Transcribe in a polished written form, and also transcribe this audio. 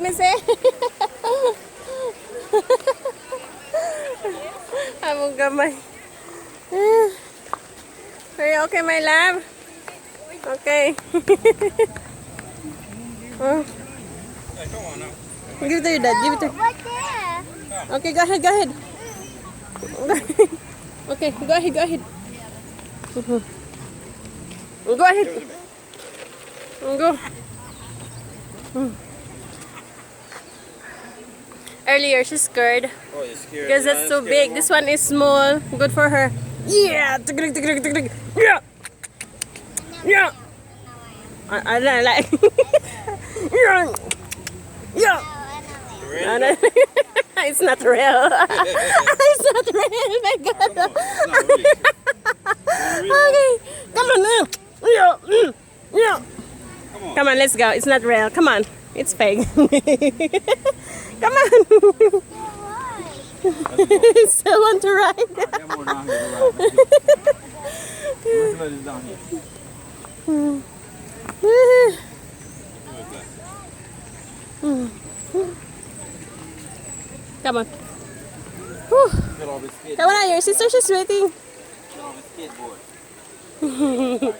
Me say. Among gamay. Are you okay, my love? Okay. Hey, come on now. Give it to your dad. Give it to. Right there. Okay, go ahead. Go ahead. Okay, go ahead. Go ahead. Go ahead. Go. Earlier, she's scared Oh, you're scared. because that's so big. This one is small. Good for her. Yeah. Yeah. Yeah. I don't like. Yeah. Yeah. No. It's not real. It's not real. My God. Okay. Come on now. Yeah. Yeah. Come on, let's go. It's not real. Come on. It's fake. Come on. Still want to ride? Come on. Whew. Come on, your sister, she's waiting. Come on.